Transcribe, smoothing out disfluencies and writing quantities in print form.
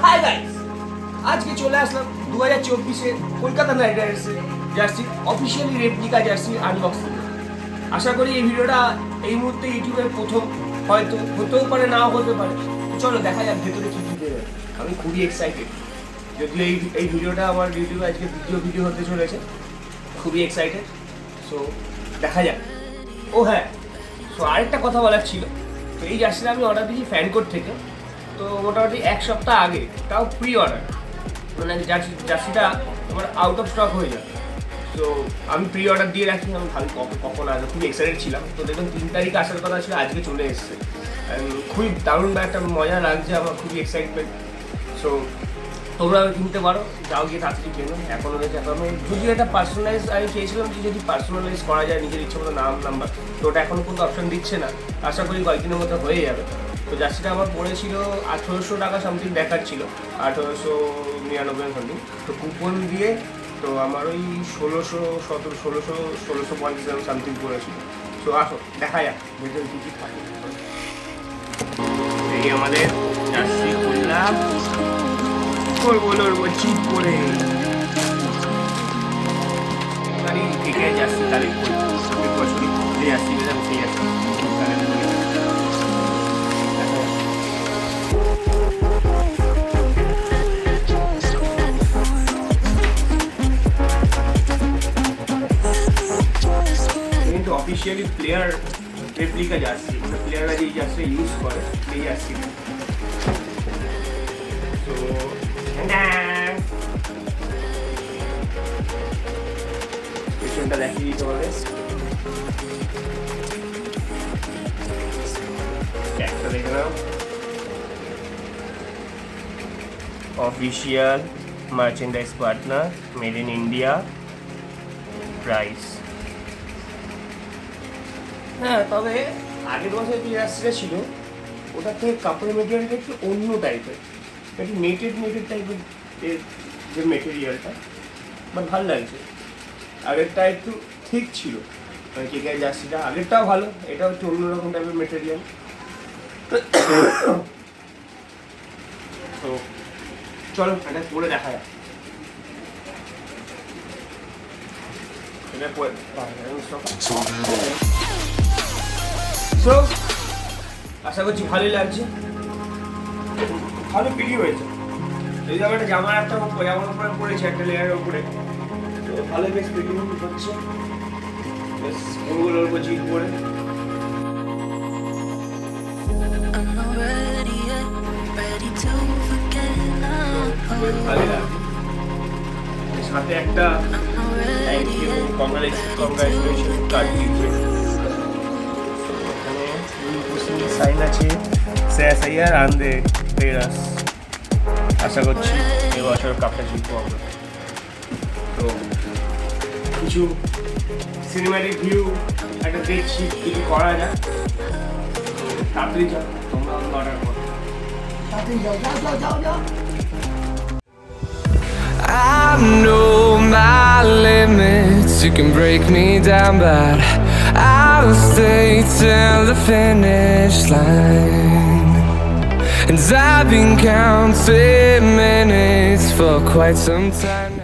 High guys, আজকে চলে আসলাম 2024-এ কলকাতা নাইট রাইডার্সের jersey officially replica jersey unboxing. আশা করি এই ভিডিওটা এই মুহূর্তে ইউটিউবের প্রথম, হয়তো হতেও পারে নাও হতে পারে। চলো দেখা যাক ভেতরে কী কী বেরোয়। আমি খুবই এক্সাইটেড, যদিও এই ভিডিওটা আমার ইউটিউবে আজকে দ্বিতীয় ভিডিও হতে চলেছে। খুবই এক্সাইটেড, সো দেখা যাক। ও হ্যাঁ, সো আরেকটা কথা বলার ছিল। তো এই জার্সিটা আমি অর্ডার দিয়েছি ফ্যান কোড থেকে। তো মোটামুটি এক সপ্তাহ আগে, তাও প্রি অর্ডার, মানে জার্সিটা আমার আউট অফ স্টক হয়ে যায়। তো আমি প্রি অর্ডার দিয়ে রাখি, আমি ভাবি কখন আসবে, খুবই এক্সাইটেড ছিলাম। তো দেখুন 3 তারিখ আসার কথা ছিল, আজকে চলে এসছে। খুবই দারুণ বা একটা মজা লাগছে আমার, খুবই এক্সাইটমেন্ট। সো তোমরা কিনতে পারো, যাও গিয়ে তাড়াতাড়ি কেনো। এখনও রয়েছে, এখন যদি এটা পার্সোনালাইজ আমি চেয়েছিলাম যে যদি পার্সোনালাইজ করা যায় নিজের ইচ্ছে মতো নাম নাম্বার, তো ওটা এখনও কোনো অপশন দিচ্ছে না। আশা করি কয়েকদিনের মধ্যে হয়ে যাবে। তো জার্সিটা আমার পড়েছিল 1800 টাকা সামথিং দেখাচ্ছিল, 1899 সামথিং। তো কুপন দিয়ে তো আমার ওই 1650 সামথিং পড়েছিল। তো আসো দেখা যাক ভেতরে কী কী থাকে। এই আমাদের জার্সি খুললাম, করবো চিপ করে তারই KKR জার্সি তারিখ প্রত্যেক বছরই যে জার্সি বেজাম সেই জার্সি কিন্তু অফিসিয়ালি প্লেয়ার রেপ্লিকা জার্সি, মানে প্লেয়াররা যে জার্সি ইউজ করে সেই জার্সি। তো পেছনটা দেখিয়ে দিতে হবে। একটা দেখে নাও, official merchandise partner, made in India, price. হ্যাঁ, তবে আগের বছর যে জার্সিটা ছিল ওটার থেকে কাপড়ের মেটেরিয়ালটা একটু অন্য টাইপের, একটু নেটেড টাইপের যে মেটেরিয়ালটা, বাট ভালো লাগছে। আগেরটা একটু ঠিক ছিল, মানে KKR জার্সিটা আগেরটাও ভালো, এটাও একটু অন্যরকম টাইপের মেটেরিয়াল। তো চলো এটা পরে দেখা যাক। তো আশা করছি ভালোই লাগছে, ভালো পিলি হয়েছে। এই জায়গাটা জামার একটা জামার উপরে পড়েছে একটা লেয়ারের উপরে, তো ভালো বেশ পিলি হচ্ছে। বেশ ওগুলোর উপর চিট করে ভালো লাগছে। সাথে একটা থ্যাংক ইউ, কংগ্রাচুলেশন কার্ড দিচ্ছে। সাইন আছে KKR আন্দে পেরাস। আশা করছি এবছর কাপটা জিতবো আমরা। তো কিছু সিনেম্যাটিক ভিউ একটা দেখছি, কিছু করা যায়। তাড়াতাড়ি যাও, তোমরা অর্ডার করো, তাড়াতাড়ি যাও। I know my limits, you can break me down, but I'll stay till the finish line. And I've been counting minutes for quite some time now.